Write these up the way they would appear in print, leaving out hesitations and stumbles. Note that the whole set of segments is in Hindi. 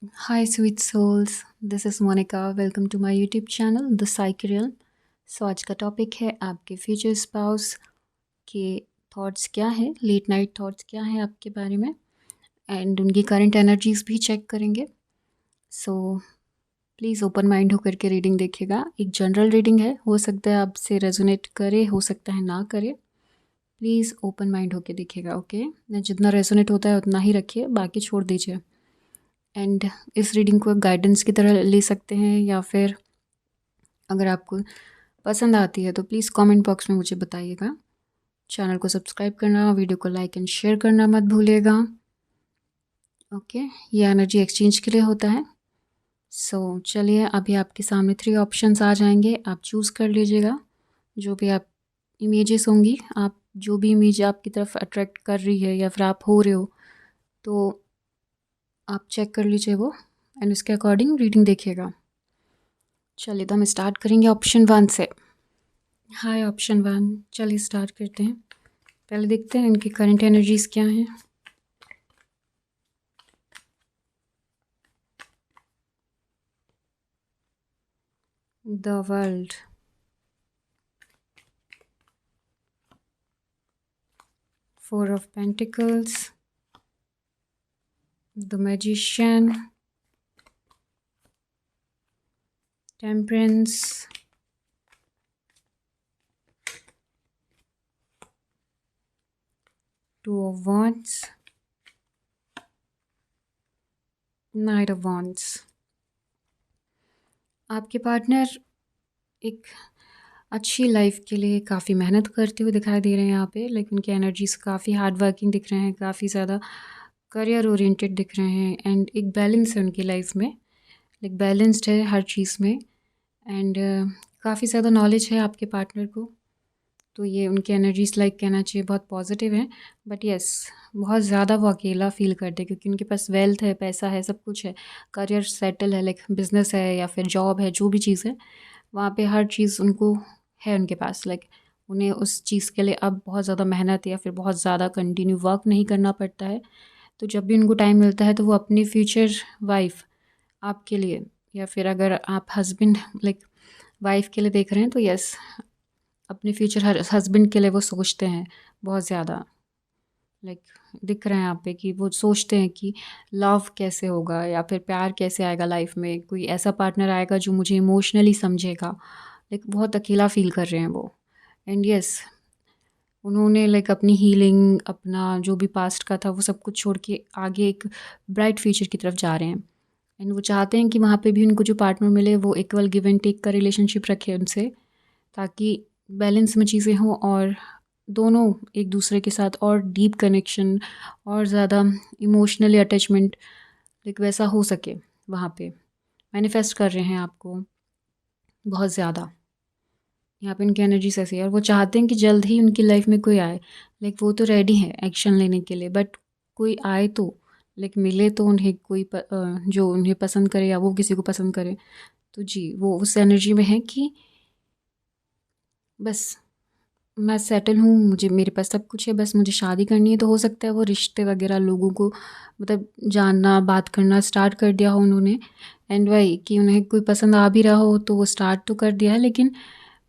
Hi, sweet souls. This is Monica. Welcome to my YouTube channel, The Psyche Realm. सो आज का टॉपिक है आपके फ्यूचर स्पाउस के थॉट्स क्या हैं, लेट नाइट थॉट्स क्या हैं आपके बारे में, एंड उनकी करंट एनर्जीज भी चेक करेंगे. सो प्लीज़ ओपन माइंड होकर के रीडिंग देखिएगा. एक जनरल रीडिंग है, हो सकता है आपसे रेजोनेट करे, हो सकता है ना करे. प्लीज़ ओपन माइंड होकर देखिएगा. ओके, जितना रेजोनेट होता है उतना ही रखिए, बाकी छोड़ दीजिए. एंड इस रीडिंग को गाइडेंस की तरह ले सकते हैं, या फिर अगर आपको पसंद आती है तो प्लीज़ कमेंट बॉक्स में मुझे बताइएगा. चैनल को सब्सक्राइब करना, वीडियो को लाइक एंड शेयर करना मत भूलिएगा. ओके, ये एनर्जी एक्सचेंज के लिए होता है. सो चलिए, अभी आपके सामने 3 ऑप्शंस आ जाएंगे, आप चूज़ कर लीजिएगा. जो भी आप इमेजेस होंगी, आप जो भी इमेज आपकी तरफ अट्रैक्ट कर रही है या फिर आप हो रहे हो, तो आप चेक कर लीजिए वो, एंड उसके अकॉर्डिंग रीडिंग देखिएगा. चलिए, तो हम स्टार्ट करेंगे ऑप्शन 1 से. हाय ऑप्शन 1, चलिए स्टार्ट करते हैं. पहले देखते हैं इनकी करंट एनर्जीज क्या हैं. The world, 4 of pentacles, the magician, temperance, 2 of wands, night of wands. आपके पार्टनर एक अच्छी लाइफ के लिए काफ़ी मेहनत करते हुए दिखाई दे रहे हैं यहाँ पे. लाइक उनकी एनर्जीज काफ़ी हार्ड वर्किंग दिख रहे हैं, काफ़ी ज़्यादा करियर ओरिएंटेड दिख रहे हैं, एंड एक बैलेंस है उनकी लाइफ में. लाइक बैलेंस्ड है हर चीज़ में, एंड काफ़ी ज़्यादा नॉलेज है आपके पार्टनर को. तो ये उनकी एनर्जीज लाइक कहना चाहिए बहुत पॉजिटिव है. बट येस, बहुत ज़्यादा वो अकेला फील करते हैं, क्योंकि उनके पास वेल्थ है, पैसा है, सब कुछ है, करियर सेटल है, लाइक बिजनेस है या फिर जॉब है, जो भी चीज़ है वहाँ पे हर चीज़ उनको है उनके पास. लाइक उन्हें उस चीज़ के लिए अब बहुत ज़्यादा मेहनत या फिर बहुत ज़्यादा कंटिन्यू वर्क नहीं करना पड़ता है. तो जब भी उनको टाइम मिलता है तो वो अपनी फ्यूचर वाइफ आपके लिए, या फिर अगर आप हस्बैंड लाइक वाइफ के लिए देख रहे हैं, तो यस, अपने फ्यूचर हस्बैंड के लिए वो सोचते हैं बहुत ज़्यादा. लाइक दिख रहे हैं यहाँ पे कि वो सोचते हैं कि लव कैसे होगा या फिर प्यार कैसे आएगा लाइफ में, कोई ऐसा पार्टनर आएगा जो मुझे इमोशनली समझेगा. लाइक बहुत अकेला फील कर रहे हैं वो. एंड यस, उन्होंने लाइक अपनी हीलिंग, अपना जो भी पास्ट का था वो सब कुछ छोड़ के आगे एक ब्राइट फ्यूचर की तरफ जा रहे हैं. एंड वो चाहते हैं कि वहाँ पे भी उनको जो पार्टनर मिले वो इक्वल गिव एंड टेक का रिलेशनशिप रखे उनसे, ताकि बैलेंस में चीज़ें हों और दोनों एक दूसरे के साथ और डीप कनेक्शन और ज़्यादा इमोशनली अटैचमेंट लाइक वैसा हो सके वहाँ पे. मैनिफेस्ट कर रहे हैं आपको बहुत ज़्यादा. यहाँ पे उनकी एनर्जी ऐसी है, और वो चाहते हैं कि जल्द ही उनकी लाइफ में कोई आए. लाइक वो तो रेडी है एक्शन लेने के लिए, बट कोई आए तो लाइक मिले तो उन्हें कोई जो उन्हें पसंद करे या वो किसी को पसंद करे. तो जी, वो उस एनर्जी में है कि बस मैं सेटल हूँ, मुझे मेरे पास सब कुछ है, बस मुझे शादी करनी है. तो हो सकता है वो रिश्ते वगैरह लोगों को मतलब जानना, बात करना स्टार्ट कर दिया हो उन्होंने. एंड वही कि उन्हें कोई पसंद आ भी रहा हो तो वो स्टार्ट तो कर दिया है, लेकिन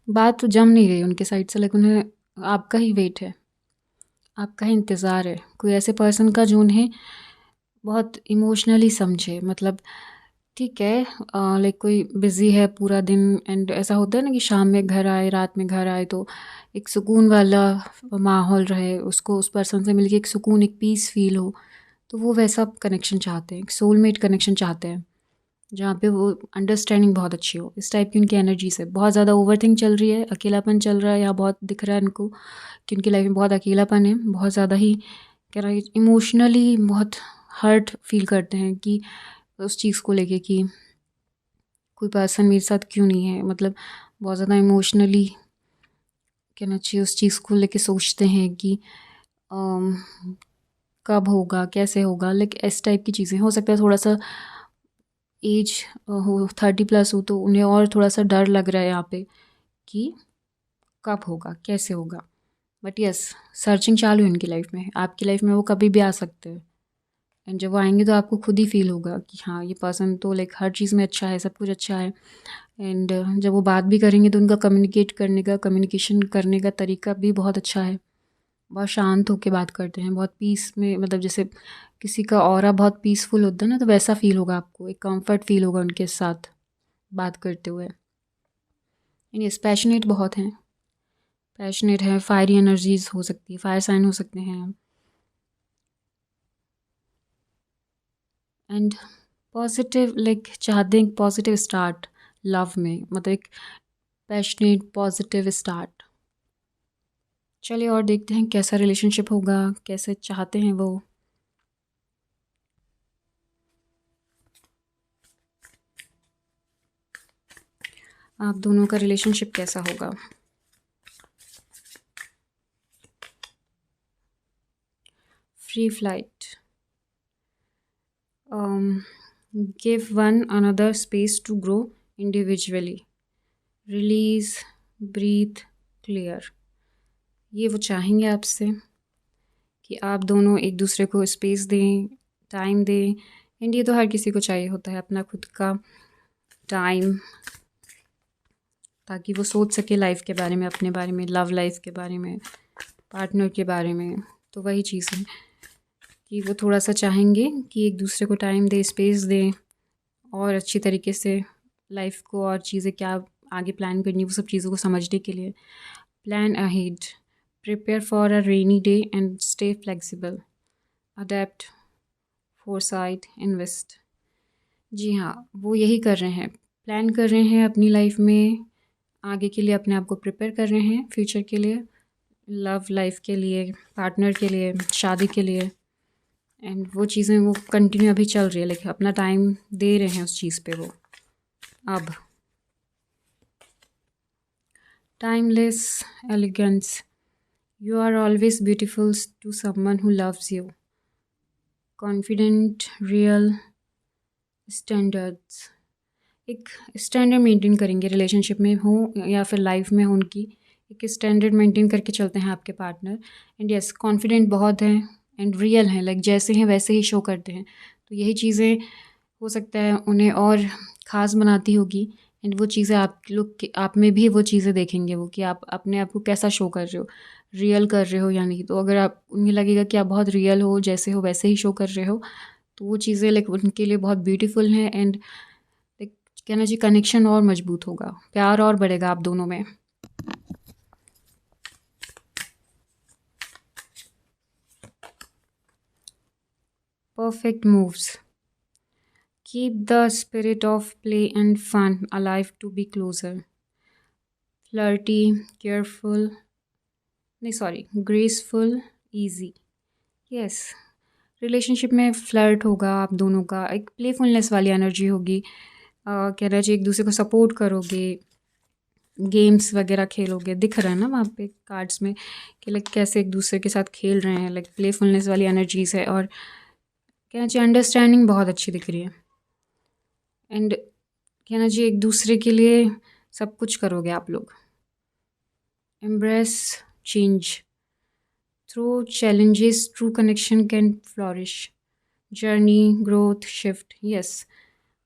बात तो जम नहीं रही उनके साइड से. लेकिन उन्हें आपका ही वेट है, आपका ही इंतज़ार है, कोई ऐसे पर्सन का जो उन्हें बहुत इमोशनली समझे. मतलब ठीक है, लाइक कोई बिज़ी है पूरा दिन, एंड ऐसा होता है ना कि शाम में घर आए, रात में घर आए, तो एक सुकून वाला माहौल रहे, उसको उस पर्सन से मिलके एक सुकून, एक पीस फील हो. तो वो वैसा कनेक्शन चाहते हैं, एक सोलमेट कनेक्शन चाहते हैं, जहाँ पे वो अंडरस्टैंडिंग बहुत अच्छी हो. इस टाइप की उनकी एनर्जी से बहुत ज़्यादा ओवरथिंक चल रही है, अकेलापन चल रहा है, या बहुत दिख रहा है उनको कि उनकी लाइफ में बहुत अकेलापन है, बहुत ज़्यादा ही कह रहा है इमोशनली बहुत हर्ट फील करते हैं कि उस चीज़ को लेके कि कोई पर्सन मेरे साथ क्यों नहीं है. मतलब बहुत ज़्यादा इमोशनली कहना चाहिए उस चीज़ को लेके सोचते हैं कि अम, कब होगा, कैसे होगा, लाइक इस टाइप की चीज़ें. हो सकता है थोड़ा सा एज हो, 30+ हो, तो उन्हें और थोड़ा सा डर लग रहा है यहाँ पे कि कब होगा, कैसे होगा. बट यस, सर्चिंग चालू है उनकी लाइफ में, आपकी लाइफ में वो कभी भी आ सकते हैं. एंड जब वो आएंगे तो आपको खुद ही फील होगा कि हाँ ये पर्सन तो लाइक हर चीज़ में अच्छा है, सब कुछ अच्छा है। एंड जब वो बात भी करेंगे तो उनका कम्युनिकेशन करने का तरीका भी बहुत अच्छा है। बहुत शांत होके बात करते हैं, बहुत पीस में, मतलब जैसे किसी का ऑरा बहुत पीसफुल होता है ना, तो वैसा फील होगा आपको, एक कंफर्ट फील होगा उनके साथ बात करते हुए। एंड ये पैशनेट बहुत हैं, पैशनेट है, फायरी एनर्जीज हो सकती है, फायर साइन हो सकते हैं। एंड पॉजिटिव लाइक चाहते हैं पॉजिटिव स्टार्ट लव में, मतलब एक पैशनेट पॉजिटिव स्टार्ट। चलिए और देखते हैं कैसा रिलेशनशिप होगा, कैसे चाहते हैं वो। आप दोनों का रिलेशनशिप कैसा होगा। Free flight, give one another space to grow individually, release, breathe, clear. ये वो चाहेंगे आपसे कि आप दोनों एक दूसरे को स्पेस दें, टाइम दें। एंड ये तो हर किसी को चाहिए होता है, अपना खुद का टाइम, ताकि वो सोच सके लाइफ के बारे में, अपने बारे में, लव लाइफ के बारे में, पार्टनर के बारे में। तो वही चीज़ है कि वो थोड़ा सा चाहेंगे कि एक दूसरे को टाइम दे, स्पेस दें, और अच्छी तरीके से लाइफ को और चीज़ें क्या आगे प्लान करनी, वो सब चीज़ों को समझने के लिए। Plan ahead, prepare for a rainy day and stay flexible, adapt, foresight, invest. जी हाँ, वो यही कर रहे हैं, प्लान कर रहे हैं अपनी लाइफ में आगे के लिए, अपने आप को प्रिपेयर कर रहे हैं फ्यूचर के लिए, लव लाइफ के लिए, पार्टनर के लिए, शादी के लिए। एंड वो चीज़ें वो कंटिन्यू अभी चल रही है, लेकिन अपना टाइम दे रहे हैं उस चीज़ पे वो। अब timeless elegance, you are always beautiful to someone who loves you, confident, real, standards. एक स्टैंडर्ड मेंटेन करेंगे, रिलेशनशिप में हो या फिर लाइफ में हो उनकी, एक स्टैंडर्ड मेंटेन करके चलते हैं आपके पार्टनर। एंड यस, कॉन्फिडेंट बहुत हैं एंड रियल हैं, लाइक जैसे हैं वैसे ही शो करते हैं। तो यही चीज़ें हो सकता है उन्हें और ख़ास बनाती होगी। एंड वो चीज़ें आप लोग के आप में भी वो चीज़ें देखेंगे वो, कि आप अपने आप को कैसा शो कर रहे हो, रियल कर रहे हो या नहीं। तो अगर आप उन्हें लगेगा कि आप बहुत रियल हो, जैसे हो वैसे ही शो कर रहे हो, तो वो चीज़ें लाइक उनके लिए बहुत ब्यूटीफुल हैं। एंड लाइक कहना चाहिए कनेक्शन और मजबूत होगा, प्यार और बढ़ेगा आप दोनों में। Perfect moves, keep the spirit of play and fun alive to be closer, flirty, careful, नहीं sorry, graceful, easy. Yes, relationship में फ्लर्ट होगा आप दोनों का, एक प्लेफुलनेस वाली एनर्जी होगी। कहना चाहिए एक दूसरे को सपोर्ट करोगे, गेम्स वगैरह खेलोगे, दिख रहा है ना वहाँ पे कार्ड्स में कि लाइक कैसे एक दूसरे के साथ खेल रहे हैं, लाइक प्लेफुलनेस वाली एनर्जीज है। और कहना चाहिए अंडरस्टैंडिंग बहुत अच्छी दिख रही है। एंड कहना चाहिए एक दूसरे के लिए सब कुछ करोगे आप लोग। Embrace change, through challenges true connection can flourish, journey, growth, shift. Yes,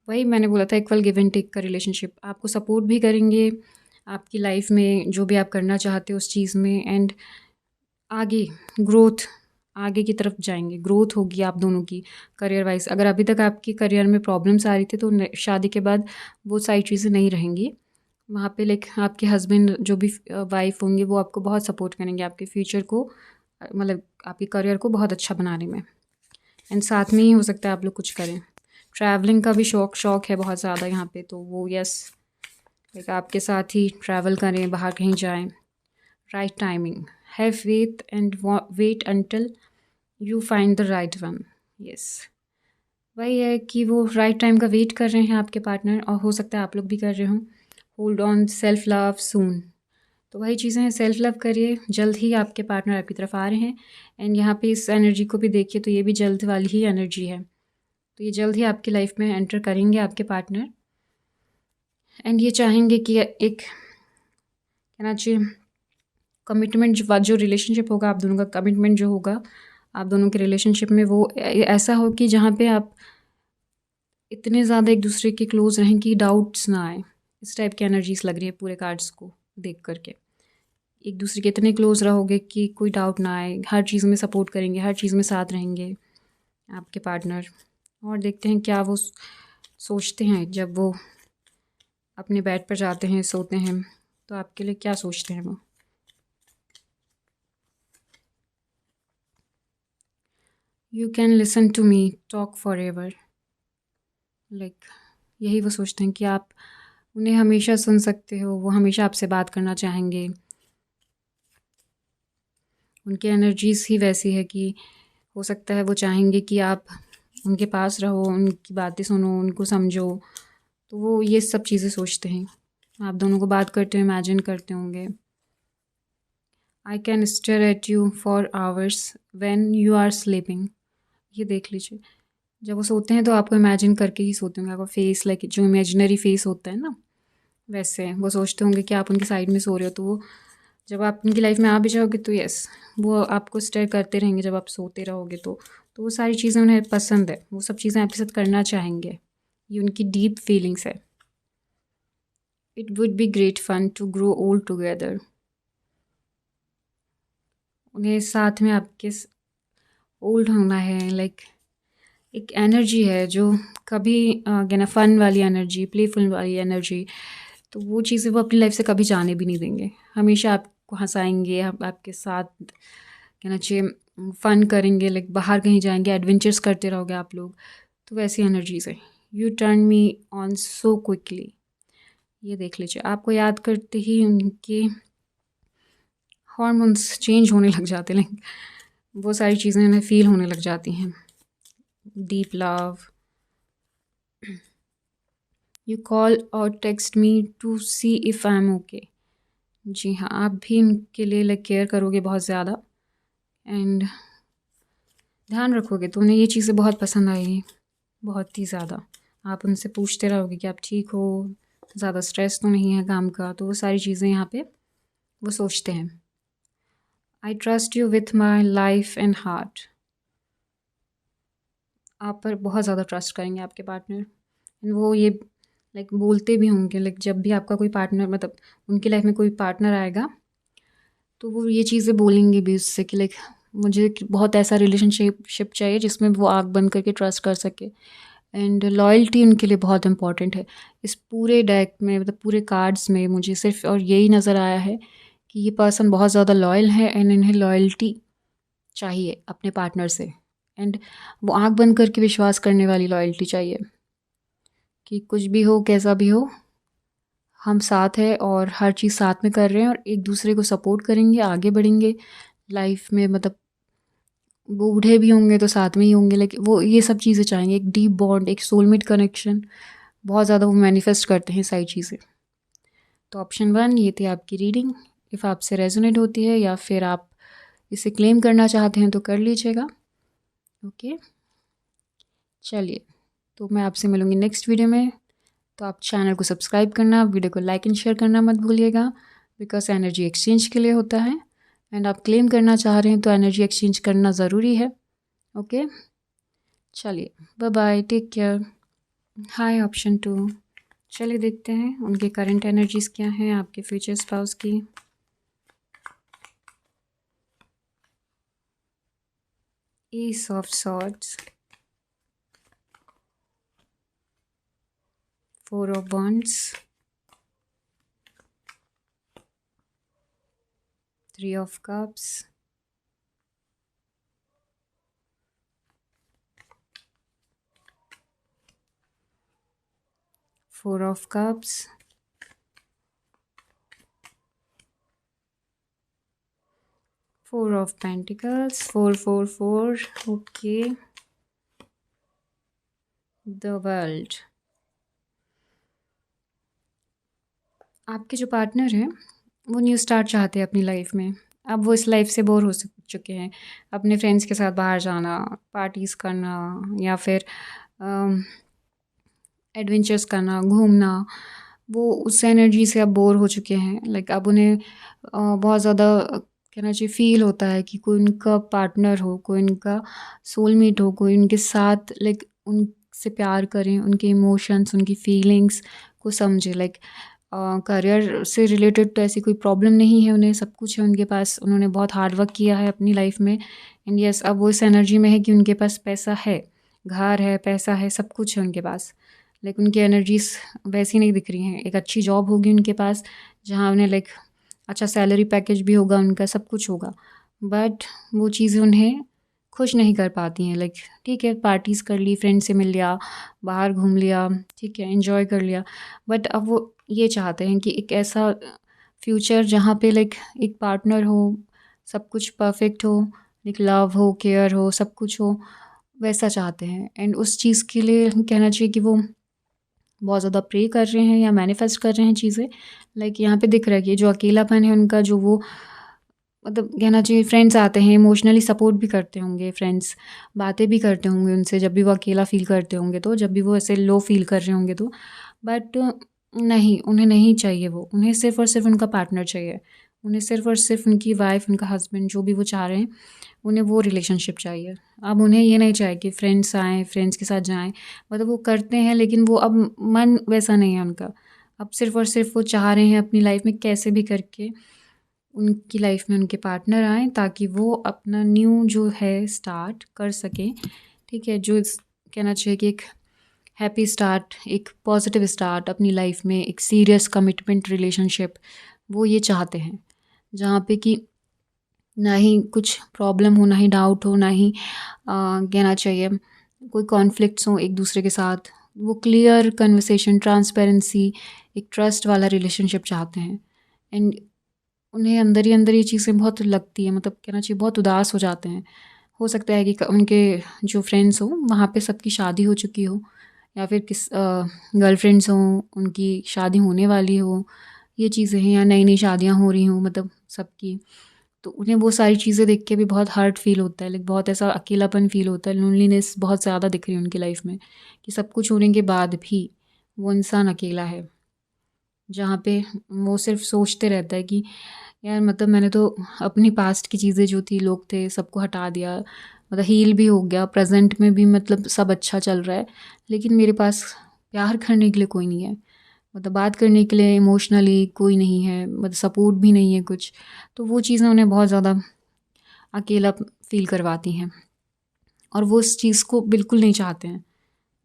वही मैंने बोला था, इक्वल गिव एंड टेक का रिलेशनशिप। आपको सपोर्ट भी करेंगे आपकी लाइफ में जो भी आप करना चाहते हो उस चीज़ में। एंड आगे ग्रोथ, आगे की तरफ जाएंगे, ग्रोथ होगी आप दोनों की करियर वाइज। अगर अभी तक आपकी करियर में प्रॉब्लम्स आ रही थी, तो शादी के बाद वो सारी चीज़ें नहीं रहेंगी वहाँ पे। लाइक आपके हस्बैंड जो भी वाइफ होंगे वो आपको बहुत सपोर्ट करेंगे आपके फ्यूचर को, मतलब आपके करियर को बहुत अच्छा बनाने में। एंड साथ में ही हो सकता है आप लोग कुछ करें। ट्रैवलिंग का भी शौक है बहुत ज़्यादा यहाँ पे, तो वो यस, लाइक आपके साथ ही ट्रैवल करें, बाहर कहीं जाएं। Right timing, have faith and wait until you find the right one. Yes, वही है कि वो राइट टाइम का वेट कर रहे हैं आपके पार्टनर, और हो सकता है आप लोग भी कर रहे हो। होल्ड ऑन, सेल्फ लव सून। तो वही चीज़ें हैं, सेल्फ लव करिए, जल्द ही आपके पार्टनर आपकी तरफ आ रहे हैं। एंड यहाँ पे इस एनर्जी को भी देखिए तो ये भी जल्द वाली ही एनर्जी है, तो ये जल्द ही आपकी लाइफ में एंटर करेंगे आपके पार्टनर। एंड ये चाहेंगे कि एक कहना चाहिए कमिटमेंट, जो रिलेशनशिप होगा आप दोनों का, कमिटमेंट जो होगा आप दोनों के रिलेशनशिप में वो ऐसा हो कि जहाँ पे आप इतने ज़्यादा एक दूसरे के क्लोज रहें कि डाउट्स ना आए। इस टाइप की एनर्जीज लग रही है पूरे कार्ड्स को देख करके। एक दूसरे के इतने क्लोज रहोगे कि कोई डाउट ना आए, हर चीज़ में सपोर्ट करेंगे, हर चीज़ में साथ रहेंगे आपके पार्टनर। और देखते हैं क्या वो सोचते हैं जब वो अपने बेड पर जाते हैं, सोते हैं, तो आपके लिए क्या सोचते हैं वो। You can listen to me talk forever. Like यही वो सोचते हैं कि आप उन्हें हमेशा सुन सकते हो, वो हमेशा आपसे बात करना चाहेंगे। उनकी एनर्जीज ही वैसी है कि हो सकता है वो चाहेंगे कि आप उनके पास रहो, उनकी बातें सुनो, उनको समझो। तो वो ये सब चीज़ें सोचते हैं। आप दोनों को बात करते हुए इमेजिन करते होंगे। I can stare at you for hours when you are sleeping. ये देख लीजिए, जब वो सोते हैं तो आपको इमेजिन करके ही सोते होंगे। आपका फेस, लाइक जो इमेजिनरी फेस होता है ना, वैसे वो सोचते होंगे कि आप उनकी साइड में सो रहे हो। तो वो जब आप उनकी लाइफ में आ भी जाओगे तो यस, वो आपको स्टेयर करते रहेंगे जब आप सोते रहोगे। तो वो सारी चीज़ें उन्हें पसंद है, वो सब चीज़ें आपके साथ करना चाहेंगे। ये उनकी डीप फीलिंग्स है। It would be great fun to grow old together. उन्हें साथ में आपके ओल्ड होना है। लाइक एक एनर्जी है जो कभी ना फन वाली एनर्जी, प्लेफुल वाली एनर्जी, तो वो चीज़ें वो अपनी लाइफ से कभी जाने भी नहीं देंगे। हमेशा आपको हंसाएंगे, आपके साथ कहना चाहिए फ़न करेंगे। लाइक बाहर कहीं जाएंगे, एडवेंचर्स करते रहोगे आप लोग। तो वैसी एनर्जीज है। U turn me on so quickly. ये देख लीजिए, आपको याद करते ही उनके हार्मोन्स चेंज होने लग जाते हैं। लाइक वो सारी चीज़ें उन्हें फील होने लग जाती हैं। Deep love. यू कॉल और text me to see if I am okay. जी हाँ, आप भी इनके लिए लाइक केयर करोगे बहुत ज़्यादा एंड ध्यान रखोगे, तो उन्हें ये चीज़ें बहुत पसंद आएगी, बहुत ही ज़्यादा। आप उनसे पूछते रहोगे कि आप ठीक हो, ज़्यादा स्ट्रेस तो नहीं है काम का। तो वो सारी चीज़ें यहाँ पे वो सोचते हैं। I trust you with my life and heart. आप पर बहुत ज़्यादा ट्रस्ट करेंगे आपके पार्टनर। वो ये लाइक बोलते भी होंगे, लाइक जब भी आपका कोई पार्टनर, मतलब उनकी लाइफ में कोई पार्टनर आएगा तो वो ये चीज़ें बोलेंगे भी उससे कि लाइक मुझे बहुत ऐसा रिलेशनशिप चाहिए जिसमें वो आँख बंद करके ट्रस्ट कर सके। एंड लॉयल्टी उनके लिए बहुत इंपॉर्टेंट है। इस पूरे डेक में, मतलब पूरे कार्ड्स में मुझे सिर्फ और यही नज़र आया है कि ये पर्सन बहुत ज़्यादा लॉयल है एंड इन्हें लॉयल्टी चाहिए अपने पार्टनर से। एंड वो आँख बंद करके विश्वास करने वाली लॉयल्टी चाहिए कि कुछ भी हो, कैसा भी हो, हम साथ हैं और हर चीज़ साथ में कर रहे हैं और एक दूसरे को सपोर्ट करेंगे, आगे बढ़ेंगे लाइफ में। मतलब बूढ़े भी होंगे तो साथ में ही होंगे, लेकिन वो ये सब चीज़ें चाहेंगे। एक डीप बॉन्ड, एक सोलमेट कनेक्शन बहुत ज़्यादा वो मैनिफेस्ट करते हैं सारी चीज़ें। तो ऑप्शन 1 ये थी आपकी रीडिंग। इफ़ आपसे रेजोनेट होती है या फिर आप इसे क्लेम करना चाहते हैं तो कर लीजिएगा। ओके, चलिए, तो मैं आपसे मिलूँगी नेक्स्ट वीडियो में। तो आप चैनल को सब्सक्राइब करना, वीडियो को लाइक एंड शेयर करना मत भूलिएगा, बिकॉज एनर्जी एक्सचेंज के लिए होता है। एंड आप क्लेम करना चाह रहे हैं तो एनर्जी एक्सचेंज करना ज़रूरी है। ओके, चलिए, bye bye, take care. Hi option 2। चलिए देखते हैं उनके करंट एनर्जीज क्या हैं आपके फ्यूचर स्पाउस की। S of swords, 4 of wands, 3 of cups, 4 of cups, 4 of pentacles, 4 4 4। Okay, the world. आपके जो पार्टनर हैं वो न्यू स्टार्ट चाहते हैं अपनी लाइफ में। अब वो इस लाइफ से बोर हो चुके हैं। अपने फ्रेंड्स के साथ बाहर जाना, पार्टीज़ करना या फिर एडवेंचर्स करना, घूमना, वो उस एनर्जी से अब बोर हो चुके हैं। लाइक अब उन्हें बहुत ज़्यादा कहना चाहिए फ़ील होता है कि कोई उनका पार्टनर हो, कोई उनका सोलमेट हो, कोई उनके साथ लाइक उनसे प्यार करें, उनके इमोशंस, उनकी फीलिंग्स को समझे। लाइक करियर से रिलेटेड तो ऐसी कोई प्रॉब्लम नहीं है उन्हें, सब कुछ है उनके पास। उन्होंने बहुत हार्ड वर्क किया है अपनी लाइफ में एंड यस अब वो इस एनर्जी में है कि उनके पास पैसा है, घर है, पैसा है, सब कुछ है उनके पास। लेकिन उनकी एनर्जीज़ वैसी नहीं दिख रही हैं। एक अच्छी जॉब होगी उनके पास जहाँ उन्हें लाइक अच्छा सैलरी पैकेज भी होगा उनका, सब कुछ होगा, बट वो चीज़ें उन्हें खुश नहीं कर पाती हैं। लाइक ठीक है, पार्टीज़ कर ली, फ्रेंड से मिल लिया, बाहर घूम लिया, ठीक है, एंजॉय कर लिया, बट अब वो ये चाहते हैं कि एक ऐसा फ्यूचर जहाँ पे लाइक एक पार्टनर हो, सब कुछ परफेक्ट हो, एक लव हो, केयर हो, सब कुछ हो, वैसा चाहते हैं। एंड उस चीज़ के लिए कहना चाहिए कि वो बहुत ज़्यादा प्रे कर रहे हैं या मैनिफेस्ट कर रहे हैं चीज़ें। लाइक यहाँ पे दिख रहा है कि जो अकेलापन है उनका, जो वो मतलब कहना चाहिए फ्रेंड्स आते हैं, इमोशनली सपोर्ट भी करते होंगे फ्रेंड्स, बातें भी करते होंगे उनसे जब भी वो अकेला फ़ील करते होंगे तो, जब भी वो ऐसे लो फ़ील कर रहे होंगे तो। बट नहीं, उन्हें नहीं चाहिए वो, उन्हें सिर्फ़ और सिर्फ़ उनका पार्टनर चाहिए। उन्हें सिर्फ़ और सिर्फ़ उनकी वाइफ़, उनका हस्बैंड, जो भी वो चाह रहे हैं, उन्हें वो रिलेशनशिप चाहिए। अब उन्हें ये नहीं चाहिए कि फ्रेंड्स आएँ, फ्रेंड्स के साथ जाएँ, मतलब वो करते हैं लेकिन वो अब मन वैसा नहीं है उनका। अब सिर्फ़ और सिर्फ़ वो चाह रहे हैं अपनी लाइफ़ में कैसे भी करके उनकी लाइफ़ में उनके पार्टनर आएँ ताकि वो अपना न्यू जो है स्टार्ट कर सकें, ठीक है? जो कहना चाहिए कि एक हैप्पी स्टार्ट, एक पॉजिटिव स्टार्ट अपनी लाइफ़ में, एक सीरियस कमिटमेंट रिलेशनशिप, वो ये चाहते हैं। जहाँ पे कि ना ही कुछ प्रॉब्लम हो, ना ही डाउट हो, ना ही कहना चाहिए कोई कॉन्फ्लिक्ट्स हों एक दूसरे के साथ। वो क्लियर कन्वर्सेशन, ट्रांसपेरेंसी, एक ट्रस्ट वाला रिलेशनशिप चाहते हैं। एंड उन्हें अंदर ही अंदर ये चीज़ें बहुत लगती हैं, मतलब कहना चाहिए बहुत उदास हो जाते हैं। हो सकता है कि उनके जो फ्रेंड्स हों वहाँ पे सबकी शादी हो चुकी हो, या फिर गर्लफ्रेंड्स हों उनकी शादी होने वाली हो, ये चीज़ें हैं, या नई नई शादियाँ हो रही हों, मतलब सबकी। तो उन्हें वो सारी चीज़ें देख के भी बहुत हर्ट फ़ील होता है, लाइक बहुत ऐसा अकेलापन फ़ील होता है, लोनलीनेस बहुत ज़्यादा दिख रही है उनकी लाइफ़ में कि सब कुछ होने के बाद भी वो इंसान अकेला है। जहाँ पे वो सिर्फ़ सोचते रहता है कि यार मतलब मैंने तो अपनी पास्ट की चीज़ें जो थी, लोग थे, सबको हटा दिया, मतलब हील भी हो गया, प्रेज़ेंट में भी मतलब सब अच्छा चल रहा है, लेकिन मेरे पास प्यार करने के लिए कोई नहीं है। मतलब बात करने के लिए इमोशनली कोई नहीं है, मतलब सपोर्ट भी नहीं है कुछ। तो वो चीज़ें उन्हें बहुत ज़्यादा अकेला फ़ील करवाती हैं और वो उस चीज़ को बिल्कुल नहीं चाहते हैं।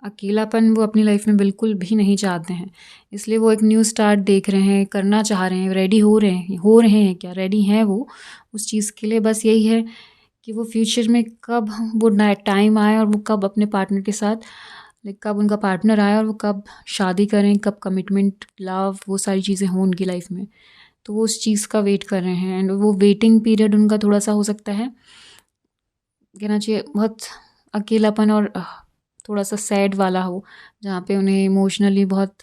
अकेलापन वो अपनी लाइफ़ में बिल्कुल भी नहीं चाहते हैं। इसलिए वो एक न्यू स्टार्ट देख रहे हैं, करना चाह रहे हैं, रेडी हो रहे हैं क्या? रेडी हैं वो उस चीज़ के लिए। बस यही है कि वो फ्यूचर में कब वो ना टाइम आए और वो कब अपने पार्टनर के साथ, लाइक कब उनका पार्टनर आए और वो कब शादी करें, कब कमिटमेंट, लव, वो सारी चीज़ें हों उनकी लाइफ़ में। तो वो उस चीज़ का वेट कर रहे हैं एंड वो वेटिंग पीरियड उनका थोड़ा-सा हो सकता है, कहना चाहिए बहुत अकेलापन और थोड़ा-सा सैड वाला हो, जहाँ पे उन्हें इमोशनली बहुत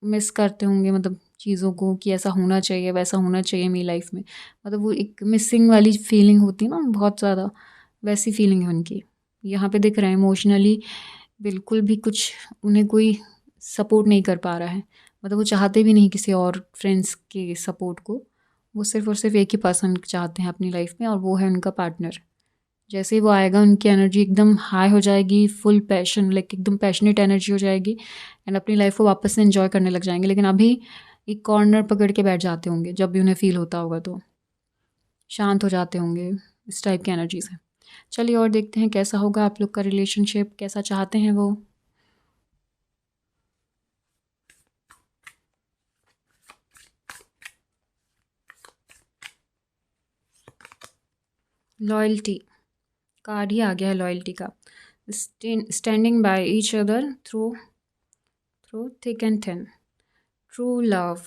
मिस करते होंगे, मतलब चीज़ों को कि ऐसा होना चाहिए, वैसा होना चाहिए मेरी लाइफ़ में। मतलब वो एक मिसिंग वाली फीलिंग होती है ना बहुत ज़्यादा, वैसी फीलिंग है उनकी। यहाँ पे दिख रहा है इमोशनली बिल्कुल भी कुछ उन्हें कोई सपोर्ट नहीं कर पा रहा है। मतलब वो चाहते भी नहीं किसी और फ्रेंड्स के सपोर्ट को। वो सिर्फ़ और सिर्फ़ एक ही पर्सन चाहते हैं अपनी लाइफ़ में और वो है उनका पार्टनर। जैसे ही वो आएगा उनकी एनर्जी एकदम हाई हो जाएगी, फुल पैशन, लाइक एकदम पैशनेट एनर्जी हो जाएगी एंड अपनी लाइफ को वापस से एंजॉय करने लग जाएंगे। लेकिन अभी एक कॉर्नर पकड़ के बैठ जाते होंगे जब भी उन्हें फील होता होगा, तो शांत हो जाते होंगे इस टाइप की एनर्जी से। चलिए और देखते हैं कैसा होगा आप लोग का रिलेशनशिप, कैसा चाहते हैं वो। लॉयल्टी कार्ड ही आ गया है, लॉयल्टी का। Standing by each other through through thick and thin, true love,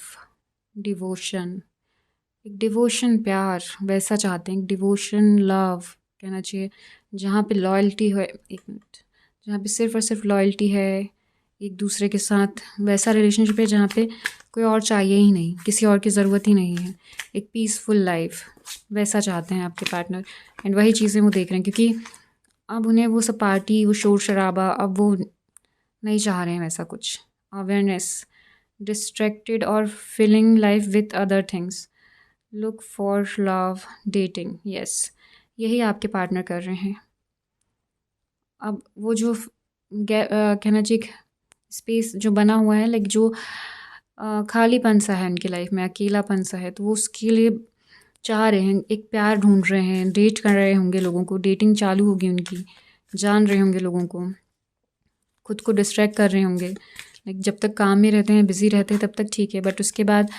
devotion, एक डिवोशन, प्यार वैसा चाहते हैं, एक डिवोशन, लव कहना चाहिए, जहाँ पे लॉयल्टी है, एक मिनट, जहाँ पे सिर्फ़ और सिर्फ लॉयल्टी है एक दूसरे के साथ, वैसा रिलेशनशिप है जहाँ पे कोई और चाहिए ही नहीं, किसी और की ज़रूरत ही नहीं है, एक पीसफुल लाइफ वैसा चाहते हैं आपके पार्टनर। एंड वही चीज़ें वो देख रहे हैं क्योंकि अब उन्हें वो सब पार्टी, वो शोर शराबा, अब वो नहीं चाह रहे हैं वैसा कुछ। अवेयरनेस, डिस्ट्रैक्टेड और filling life with other things, look for love, dating, yes, यही आपके पार्टनर कर रहे हैं। अब वो जो कहना चाहिए स्पेस जो बना हुआ है, लाइक जो खालीपन सा है उनकी लाइफ में, अकेलापन सा है, तो वो उसके लिए चाह रहे हैं, एक प्यार ढूंढ रहे हैं, डेट कर रहे होंगे लोगों को, डेटिंग चालू होगी उनकी, जान रहे होंगे लोगों को, खुद को डिस्ट्रैक्ट कर रहे होंगे। लाइक जब तक काम में रहते हैं, बिजी रहते हैं, तब तक ठीक है, बट उसके बाद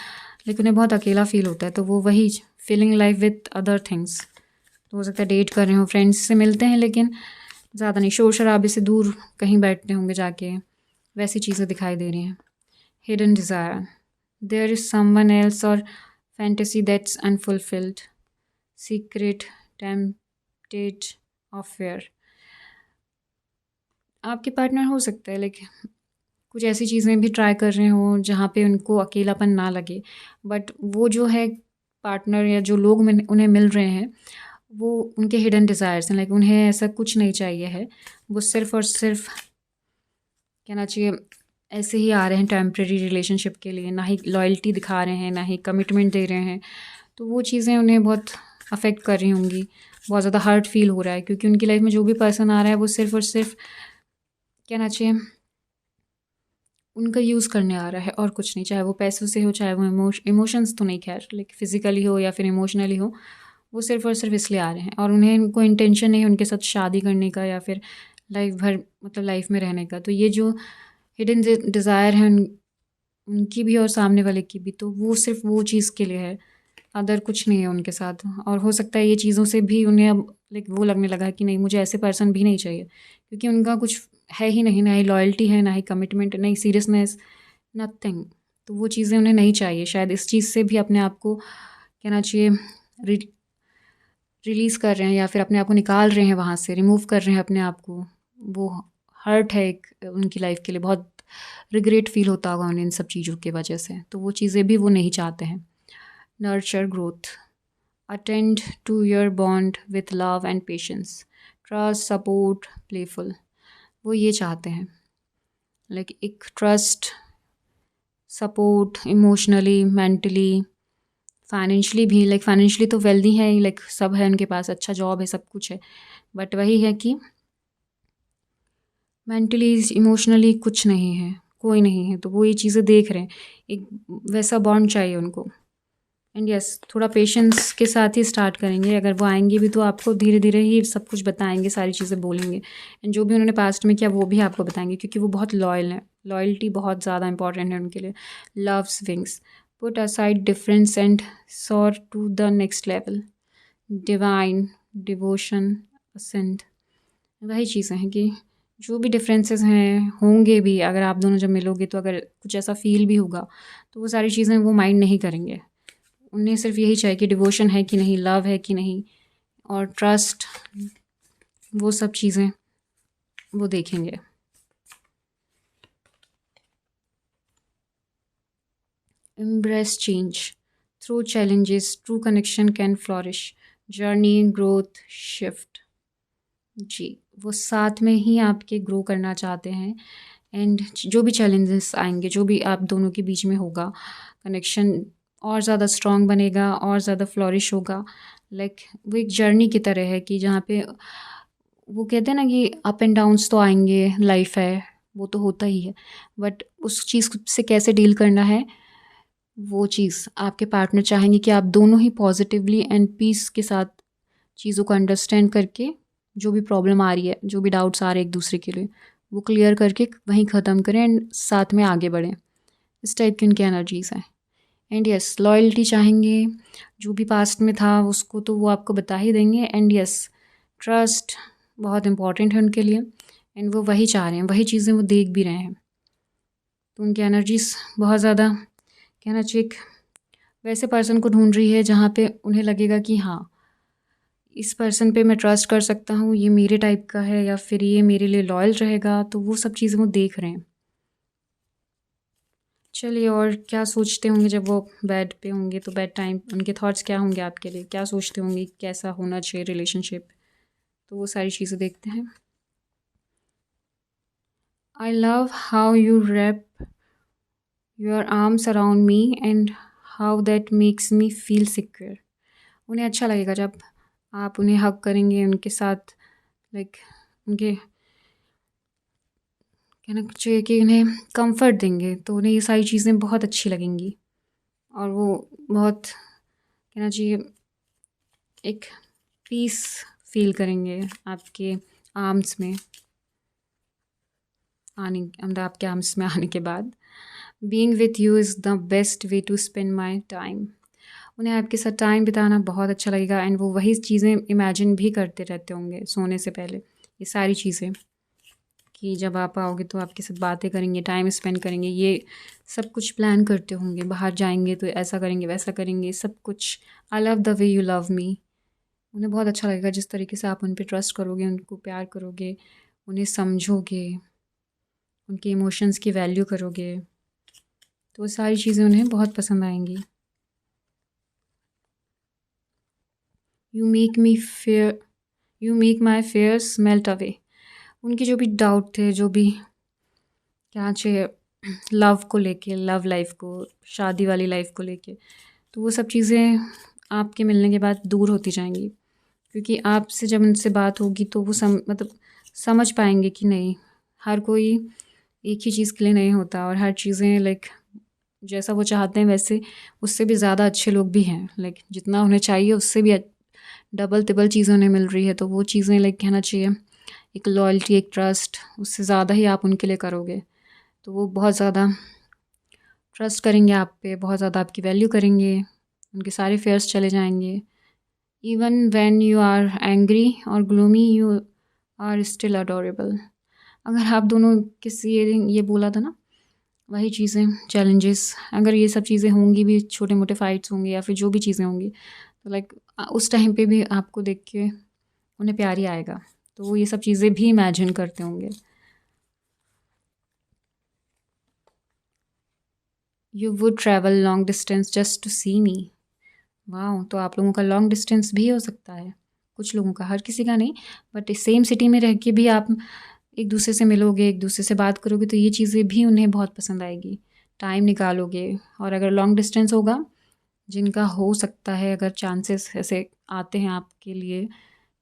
लाइक उन्हें बहुत अकेला फील होता है, तो वो वही feeling life with other things. तो हो सकता है डेट कर रहे हो, फ्रेंड्स से मिलते हैं लेकिन ज़्यादा नहीं, शोर शराबे से दूर कहीं बैठते होंगे जाके, वैसी चीज़ें दिखाई दे रही हैं। Hidden desire, there is someone else और fantasy that's unfulfilled, secret, tempted, affair. आपके पार्टनर हो सकता है लाइक कुछ ऐसी चीज़ें भी ट्राई कर रहे हों जहाँ पे उनको अकेलापन ना लगे, बट वो जो है पार्टनर या जो लोग उन्हें मिल रहे हैं, वो उनके हिडन डिज़ायर्स हैं, लाइक उन्हें ऐसा कुछ नहीं चाहिए है, वो सिर्फ़ और सिर्फ कहना चाहिए ऐसे ही आ रहे हैं टेम्प्रेरी रिलेशनशिप के लिए, ना ही लॉयल्टी दिखा रहे हैं, ना ही कमिटमेंट दे रहे हैं। तो वो चीज़ें उन्हें बहुत अफेक्ट कर रही होंगी, बहुत ज़्यादा हर्ट फील हो रहा है, क्योंकि उनकी लाइफ में जो भी पर्सन आ रहा है वो सिर्फ़ और सिर्फ कहना चाहिए उनका यूज़ करने आ रहा है और कुछ नहीं, चाहे वो पैसों से हो, चाहे वो इमोशंस तो नहीं, खैर लाइक फिज़िकली हो या फिर इमोशनली हो, वो सिर्फ़ और सिर्फ इसलिए आ रहे हैं, और उन्हें कोई इंटेंशन नहीं है उनके साथ शादी करने का या फिर लाइफ भर मतलब लाइफ में रहने का। तो ये जो हिडन डिज़ायर है उनकी भी और सामने वाले की भी, तो वो सिर्फ वो चीज़ के लिए है, अदर कुछ नहीं है उनके साथ। और हो सकता है ये चीज़ों से भी उन्हें अब लाइक वो लगने लगा है कि नहीं, मुझे ऐसे पर्सन भी नहीं चाहिए, क्योंकि उनका कुछ है ही नहीं, ना ही लॉयल्टी है, ना ही कमिटमेंट, ना ही सीरियसनेस, नथिंग। तो वो चीज़ें उन्हें नहीं चाहिए, शायद इस चीज़ से भी अपने आप को कहना चाहिए रिलीज़ कर रहे हैं, या फिर अपने आप को निकाल रहे हैं वहाँ से, रिमूव कर रहे हैं अपने आप को। वो हर्ट है एक उनकी लाइफ के लिए, बहुत रिग्रेट फील होता होगा उन्हें इन सब चीज़ों की वजह से, तो वो चीज़ें भी वो नहीं चाहते हैं। Nurture growth, attend to your bond with love and patience, trust, support, playful, वो ये चाहते हैं, लाइक एक trust, support, emotionally, mentally, financially भी, लाइक फाइनेंशियली तो वेल्दी है, लाइक सब है उनके पास, अच्छा जॉब है, सब कुछ है, बट वही है कि मेंटली, इमोशनली कुछ नहीं है, कोई नहीं है। तो वो ये चीज़ें देख रहे हैं, एक वैसा बॉन्ड चाहिए उनको। एंड यस, थोड़ा पेशेंस के साथ ही स्टार्ट करेंगे, अगर वो आएंगे भी तो आपको धीरे धीरे ही सब कुछ बताएंगे, सारी चीज़ें बोलेंगे, एंड जो भी उन्होंने पास्ट में किया वो भी आपको बताएंगे, क्योंकि वो बहुत लॉयल हैं, लॉयल्टी बहुत ज़्यादा इंपॉर्टेंट है उनके लिए। Love swings, put aside difference and soar to the next level, divine, devotion, ascend, वही चीज़ें हैं कि जो भी डिफरेंसेस हैं होंगे भी, अगर आप दोनों जब मिलोगे तो अगर कुछ ऐसा फील भी होगा, तो वो सारी चीज़ें वो माइंड नहीं करेंगे, उन्हें सिर्फ यही चाहिए कि डिवोशन है कि नहीं, लव है कि नहीं, और ट्रस्ट, वो सब चीज़ें वो देखेंगे। Embrace change, through challenges true connection can flourish, journey, growth, shift, जी, वो साथ में ही आपके ग्रो करना चाहते हैं, एंड जो भी चैलेंजेस आएंगे, जो भी आप दोनों के बीच में होगा, कनेक्शन और ज़्यादा स्ट्रॉन्ग बनेगा, और ज़्यादा फ्लॉरिश होगा। लाइक वो एक जर्नी की तरह है कि जहाँ पे वो कहते हैं ना कि अप एंड डाउन्स तो आएंगे, लाइफ है, वो तो होता ही है, बट उस चीज़ से कैसे डील करना है, वो चीज़ आपके पार्टनर चाहेंगे कि आप दोनों ही पॉजिटिवली एंड पीस के साथ चीज़ों को अंडरस्टैंड करके, जो भी प्रॉब्लम आ रही है, जो भी डाउट्स आ रहे हैं एक दूसरे के लिए, वो क्लियर करके वहीं ख़त्म करें एंड साथ में आगे बढ़ें। इस टाइप की उनकी एनर्जीज़ हैं। एंड यस, लॉयल्टी चाहेंगे, जो भी पास्ट में था उसको तो वो आपको बता ही देंगे। एंड यस, ट्रस्ट बहुत इंपॉर्टेंट है उनके लिए, एंड वो वही चाह रहे हैं, वही चीज़ें वो देख भी रहे हैं। तो उनकी एनर्जीज़ बहुत ज़्यादा कहना चाहिए वैसे पर्सन को ढूंढ रही है जहाँ पे उन्हें लगेगा कि हाँ, इस पर्सन पे मैं ट्रस्ट कर सकता हूँ, ये मेरे टाइप का है, या फिर ये मेरे लिए लॉयल रहेगा, तो वो सब चीज़ें वो देख रहे हैं। चलिए, और क्या सोचते होंगे जब वो बेड पे होंगे, तो बेड टाइम उनके थॉट्स क्या होंगे आपके लिए, क्या सोचते होंगे, कैसा होना चाहिए रिलेशनशिप, तो वो सारी चीज़ें देखते हैं। I love how you wrap your arms around me and how that makes me feel secure. उन्हें अच्छा लगेगा जब आप उन्हें हग करेंगे, उनके साथ लाइक उनके कहना चाहिए कि उन्हें कंफर्ट देंगे, तो उन्हें ये सारी चीज़ें बहुत अच्छी लगेंगी और वो बहुत कहना चाहिए एक पीस फील करेंगे आपके आर्म्स में आने, मतलब आपके आर्म्स में आने के बाद। Being with you is the best way to spend my time. उन्हें आपके साथ टाइम बिताना बहुत अच्छा लगेगा एंड वो वही चीज़ें इमेजिन भी करते रहते होंगे सोने से पहले, ये सारी चीज़ें कि जब आप आओगे तो आपके साथ बातें करेंगे, टाइम स्पेंड करेंगे, ये सब कुछ प्लान करते होंगे। बाहर जाएंगे तो ऐसा करेंगे, वैसा करेंगे, सब कुछ। I love the way you love me. उन्हें बहुत अच्छा लगेगा जिस तरीके से आप उन पे ट्रस्ट करोगे, उनको प्यार करोगे, उन्हें समझोगे, उनके इमोशंस की वैल्यू करोगे, तो वो सारी चीज़ें उन्हें बहुत पसंद आएंगी। You make my fears melt away. उनके जो भी डाउट थे, जो भी क्या चाहिए लव को लेके, लव लाइफ को, शादी वाली लाइफ को लेके, तो वो सब चीज़ें आपके मिलने के बाद दूर होती जाएंगी, क्योंकि आपसे जब उनसे बात होगी तो वो मतलब समझ पाएंगे कि नहीं, हर कोई एक ही चीज़ के लिए नहीं होता और हर चीज़ें लाइक जैसा वो चाहते हैं वैसे उससे भी ज़्यादा अच्छे लोग भी हैं। लाइक जितना उन्हें चाहिए उससे भी डबल तिबल चीज़ें उन्हें मिल रही है, तो वो चीज़ें लाइक कहना चाहिए एक लॉयल्टी, एक ट्रस्ट, उससे ज़्यादा ही आप उनके लिए करोगे, तो वो बहुत ज़्यादा ट्रस्ट करेंगे आप पे, बहुत ज़्यादा आपकी वैल्यू करेंगे, उनके सारे फेयर्स चले जाएंगे। Even when you are angry और gloomy you are still adorable. अगर आप दोनों किसी ये बोला था ना, वही चीज़ें, चैलेंजेस, अगर ये सब चीज़ें होंगी भी, छोटे मोटे फाइट्स होंगे या फिर जो भी चीज़ें होंगी, तो लाइक उस टाइम पे भी आपको देख के उन्हें प्यार ही आएगा, तो वो ये सब चीज़ें भी इमेजिन करते होंगे। You would travel long distance just to see me. वाह, तो आप लोगों का लॉन्ग डिस्टेंस भी हो सकता है, कुछ लोगों का, हर किसी का नहीं, बट सेम सिटी में रह के भी आप एक दूसरे से मिलोगे, एक दूसरे से बात करोगे, तो ये चीज़ें भी उन्हें बहुत पसंद आएगी। टाइम निकालोगे, और अगर लॉन्ग डिस्टेंस होगा, जिनका हो सकता है, अगर चांसेस ऐसे आते हैं आपके लिए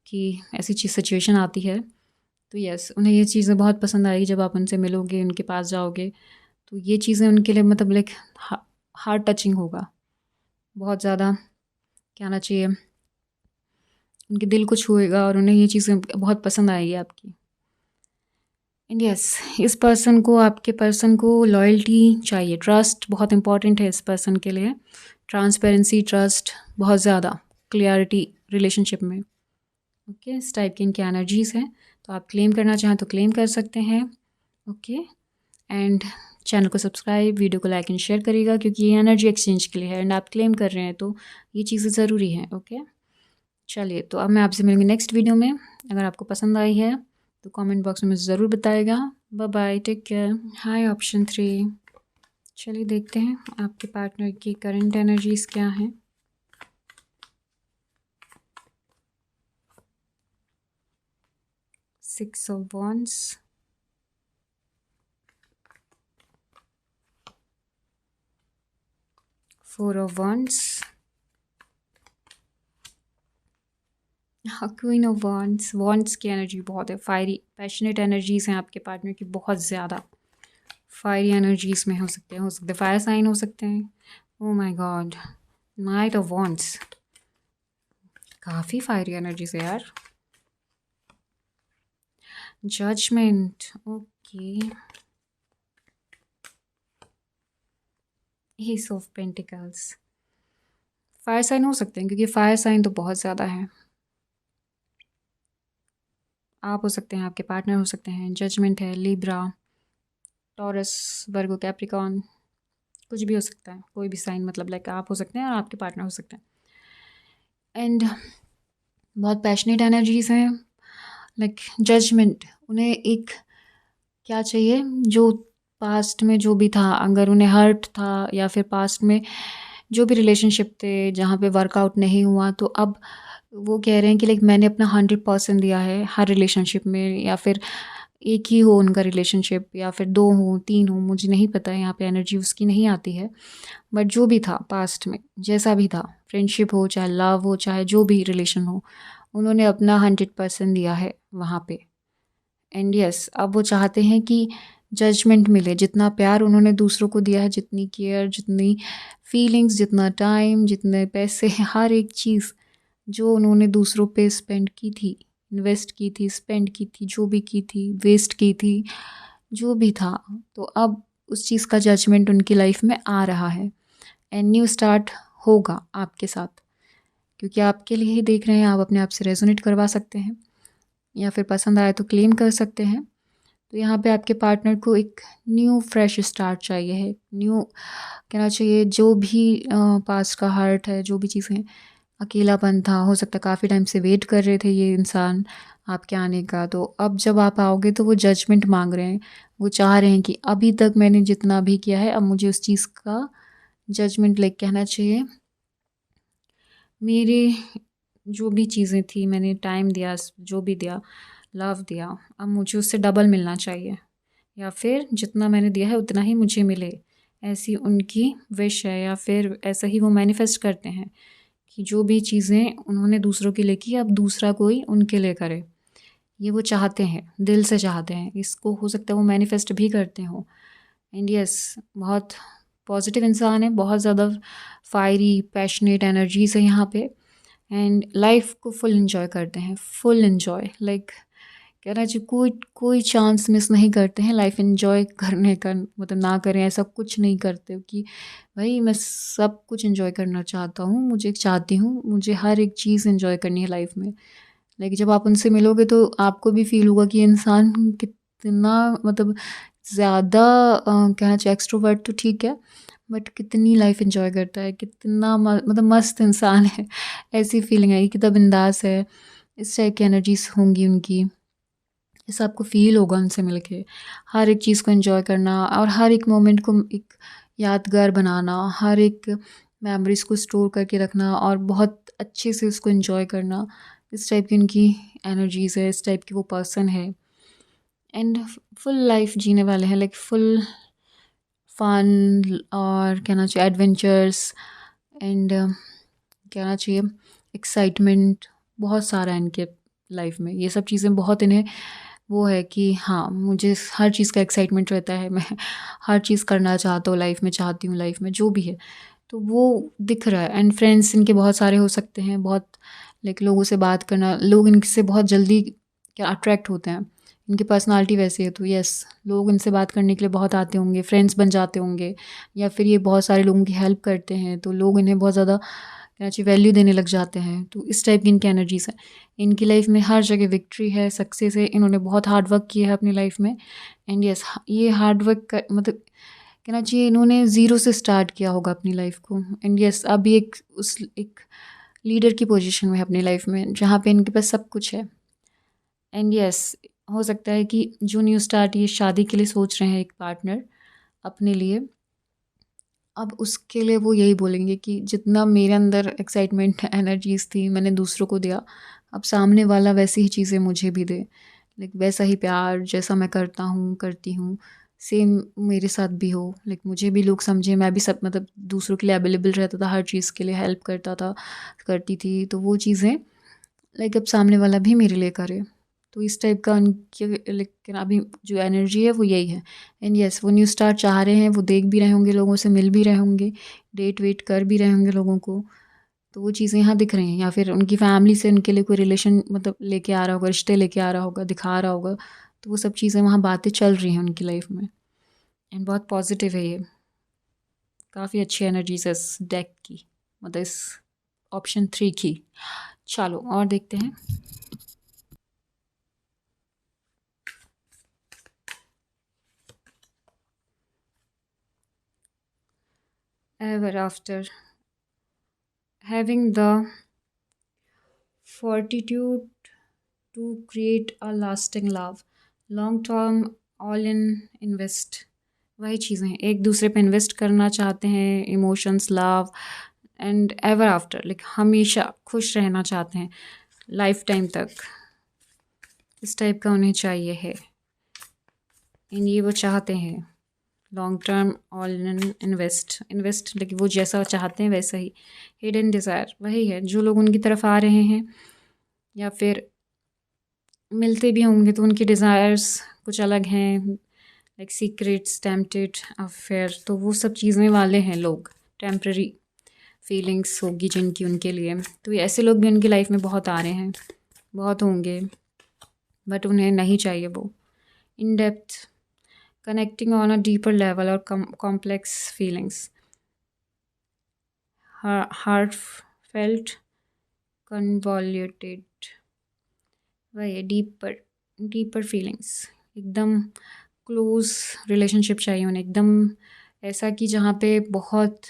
कि ऐसी चीज़ सिचुएशन आती है, तो यस, उन्हें ये चीज़ें बहुत पसंद आएगी। जब आप उनसे मिलोगे, उनके पास जाओगे, तो ये चीज़ें उनके लिए मतलब लाइक हार्ट टचिंग होगा, बहुत ज़्यादा कहना चाहिए उनके दिल को छुएगा और उन्हें ये चीज़ें बहुत पसंद आएगी आपकी। एंड यस, इस पर्सन को, आपके पर्सन को लॉयल्टी चाहिए, ट्रस्ट बहुत इंपॉर्टेंट है इस पर्सन के लिए, ट्रांसपेरेंसी, ट्रस्ट, बहुत ज़्यादा क्लियरिटी रिलेशनशिप में। ओके, इस टाइप की इनकी एनर्जीज़ हैं, तो आप क्लेम करना चाहें तो क्लेम कर सकते हैं। ओके, एंड चैनल को सब्सक्राइब, वीडियो को लाइक एंड शेयर करिएगा, क्योंकि ये एनर्जी एक्सचेंज के लिए है एंड आप क्लेम कर रहे हैं, तो ये चीज़ें ज़रूरी हैं। ओके, चलिए, तो अब मैं आपसे मिलूँगी नेक्स्ट वीडियो में। अगर आपको पसंद आई है तो कमेंट बॉक्स में मुझे ज़रूर बताइएगा। Bye bye, take care. Hi option 3, चलिए देखते हैं आपके पार्टनर की करंट एनर्जीज़ क्या हैं। Six of wands, four of wands, queen of wands. Wands की एनर्जी बहुत है, फायरी, पैशनेट एनर्जीज़ हैं आपके पार्टनर की, बहुत ज़्यादा फायरी एनर्जीज़ में हो सकते हैं फायर साइन हो सकते हैं। Oh my god, knight of wands, काफ़ी फायरी एनर्जीज़ है यार। Judgement, okay, ace of pentacles. Fire sign हो सकते हैं, क्योंकि फायर साइन तो बहुत ज़्यादा है। आप हो सकते हैं, आपके पार्टनर हो सकते हैं। जजमेंट है, लिब्रा, टॉरस, वर्गो, कैप्रिकॉन, कुछ भी हो सकता है, कोई भी साइन, मतलब लाइक आप हो सकते हैं और आपके पार्टनर हो सकते हैं। एंड बहुत पैशनेट एनर्जीज़ हैं, लाइक जजमेंट, उन्हें एक क्या चाहिए, जो पास्ट में जो भी था, अगर उन्हें हर्ट था या फिर पास्ट में जो भी रिलेशनशिप थे जहाँ पे वर्कआउट नहीं हुआ, तो अब वो कह रहे हैं कि लाइक मैंने अपना 100% दिया है हर रिलेशनशिप में, या फिर एक ही हो उनका रिलेशनशिप या फिर 2 हो, 3 हो, मुझे नहीं पता है, यहाँ पे एनर्जी उसकी नहीं आती है। बट जो भी था पास्ट में, जैसा भी था, फ्रेंडशिप हो, चाहे लव हो, चाहे जो भी रिलेशन हो, उन्होंने अपना 100% दिया है वहाँ पे। एंड यस, अब वो चाहते हैं कि जजमेंट मिले। जितना प्यार उन्होंने दूसरों को दिया है, जितनी केयर, जितनी फीलिंग्स, जितना टाइम, जितने पैसे, हर एक चीज़ जो उन्होंने दूसरों पे स्पेंड की थी, इन्वेस्ट की थी, स्पेंड की थी, जो भी की थी, वेस्ट की थी, जो भी था, तो अब उस चीज़ का जजमेंट उनकी लाइफ में आ रहा है। एंड न्यू स्टार्ट होगा आपके साथ, क्योंकि आपके लिए ही देख रहे हैं। आप अपने आप से रेजोनेट करवा सकते हैं, या फिर पसंद आए तो क्लेम कर सकते हैं। तो यहाँ पे आपके पार्टनर को एक न्यू फ्रेश स्टार्ट चाहिए है, न्यू कहना चाहिए। जो भी पास्ट का हर्ट है, जो भी चीज़ें, अकेलापन था, हो सकता है काफ़ी टाइम से वेट कर रहे थे ये इंसान आपके आने का, तो अब जब आप आओगे तो वो जजमेंट मांग रहे हैं। वो चाह रहे हैं कि अभी तक मैंने जितना भी किया है, अब मुझे उस चीज़ का जजमेंट लाइक कहना चाहिए। मेरे जो भी चीज़ें थी, मैंने टाइम दिया, जो भी दिया, लव दिया, अब मुझे उससे डबल मिलना चाहिए, या फिर जितना मैंने दिया है उतना ही मुझे मिले। ऐसी उनकी विश है, या फिर ऐसा ही वो मैनिफेस्ट करते हैं कि जो भी चीज़ें उन्होंने दूसरों के लिए की, अब दूसरा कोई उनके लिए करे। ये वो चाहते हैं, दिल से चाहते हैं। इसको हो सकता है वो मैनिफेस्ट भी करते हों। एंड यस, बहुत पॉजिटिव इंसान है, बहुत ज़्यादा फायरी, पैशनेट एनर्जीज है यहाँ पे। एंड लाइफ को फुल इंजॉय करते हैं, फुल इंजॉय, लाइक कहना चाहिए कोई कोई चांस मिस नहीं करते हैं लाइफ एंजॉय करने का। मतलब ना करें ऐसा कुछ नहीं करते कि भाई मैं सब कुछ एंजॉय करना चाहता हूँ, मुझे चाहती हूँ, मुझे हर एक चीज़ एंजॉय करनी है लाइफ में। लेकिन जब आप उनसे मिलोगे तो आपको भी फील होगा कि इंसान कितना, मतलब ज़्यादा कहना चाहिए एक्सट्रोवर्ट तो ठीक है, बट कितनी लाइफ एंजॉय करता है, कितना मतलब मस्त इंसान है। ऐसी फीलिंग आई कि तब बिंदास है, इस टाइप की एनर्जीज होंगी उनकी। ऐसा आपको फ़ील होगा उनसे मिलके। हर एक चीज़ को एंजॉय करना और हर एक मोमेंट को एक यादगार बनाना, हर एक मेमोरीज़ को स्टोर करके रखना और बहुत अच्छे से उसको एंजॉय करना। इस टाइप की उनकी एनर्जीज़ है, इस टाइप की वो पर्सन है। एंड फुल लाइफ जीने वाले हैं, लाइक फुल फन और कहना चाहिए एडवेंचर्स एंड कहना चाहिए एक्साइटमेंट, बहुत सारा है इनके लाइफ में। ये सब चीज़ें बहुत इन्हें वो है कि हाँ, मुझे हर चीज़ का एक्साइटमेंट रहता है, मैं हर चीज़ करना चाहता हूँ लाइफ में, चाहती हूँ लाइफ में जो भी है, तो वो दिख रहा है। एंड फ्रेंड्स इनके बहुत सारे हो सकते हैं, बहुत लाइक लोगों से बात करना, लोग इनसे बहुत जल्दी क्या अट्रैक्ट होते हैं, इनकी पर्सनालिटी वैसी है। तो यस, लोग इनसे बात करने के लिए बहुत आते होंगे, फ्रेंड्स बन जाते होंगे, या फिर ये बहुत सारे लोगों की हेल्प करते हैं, तो लोग इन्हें बहुत ज़्यादा कहना चाहिए वैल्यू देने लग जाते हैं। तो इस टाइप की इनकी एनर्जीज है। इनकी लाइफ में हर जगह विक्ट्री है, सक्सेस है। इन्होंने बहुत हार्ड वर्क किया है अपनी लाइफ में। एंड यस, ये हार्ड वर्क का मतलब कहना चाहिए इन्होंने ज़ीरो से स्टार्ट किया होगा अपनी लाइफ को। एंड यस, अभी एक लीडर की पोजीशन में है अपनी लाइफ में, जहाँ पे इनके पास सब कुछ है। एंड यस, हो सकता है कि जो न्यू स्टार्ट ये शादी के लिए सोच रहे हैं एक पार्टनर अपने लिए, अब उसके लिए वो यही बोलेंगे कि जितना मेरे अंदर एक्साइटमेंट एनर्जीज थी मैंने दूसरों को दिया, अब सामने वाला वैसी ही चीज़ें मुझे भी दे, लाइक वैसा ही प्यार जैसा मैं करता हूँ, करती हूँ, सेम मेरे साथ भी हो। लाइक मुझे भी लोग समझे, मैं भी सब मतलब दूसरों के लिए अवेलेबल रहता था, हर चीज़ के लिए हेल्प करता था, करती थी। तो वो चीज़ें लाइक अब सामने वाला भी मेरे लिए करे। तो इस टाइप का उनके लेकिन अभी जो एनर्जी है वो यही है। एंड यस, वो न्यू स्टार्ट चाह रहे हैं, वो देख भी रहे होंगे, लोगों से मिल भी रहे होंगे, डेट वेट कर भी रहे होंगे लोगों को। तो वो चीज़ें यहाँ दिख रही हैं, या फिर उनकी फैमिली से उनके लिए कोई रिलेशन मतलब लेके आ रहा होगा, रिश्ते लेके आ रहा होगा, दिखा रहा होगा। तो वो सब चीज़ें वहाँ बातें चल रही हैं उनकी लाइफ में। एंड बहुत पॉजिटिव है ये, काफ़ी अच्छी एनर्जीज है इस डेक की, मतलब इस ऑप्शन 3 की। चलो और देखते हैं। Ever after having the fortitude to create a lasting love, long term, all in invest। वही चीज़ें हैं, एक दूसरे पे इन्वेस्ट करना चाहते हैं, emotions, love and ever after, like हमेशा खुश रहना चाहते हैं लाइफ टाइम तक। इस टाइप का उन्हें चाहिए है। इन ये वो चाहते हैं लॉन्ग टर्म ऑल इन्वेस्ट, लेकिन वो जैसा चाहते हैं वैसा ही। हिडन डिज़ायर वही है, जो लोग उनकी तरफ आ रहे हैं या फिर मिलते भी होंगे तो उनके डिज़ायर्स कुछ अलग हैं, लाइक सीक्रेट्स, टेम्पटेड अफेयर, तो वो सब चीज़ें वाले हैं लोग। टेम्पररी फीलिंग्स होगी जिनकी उनके लिए, तो ये ऐसे लोग भी उनकी लाइफ में बहुत आ रहे हैं, बहुत होंगे, बट उन्हें नहीं चाहिए वो। In depth connecting on a deeper level और complex feelings, heart felt convoluted, वही डीपर डीपर फीलिंग्स, एकदम क्लोज रिलेशनशिप चाहिए उन्हें, एकदम ऐसा कि जहाँ पे बहुत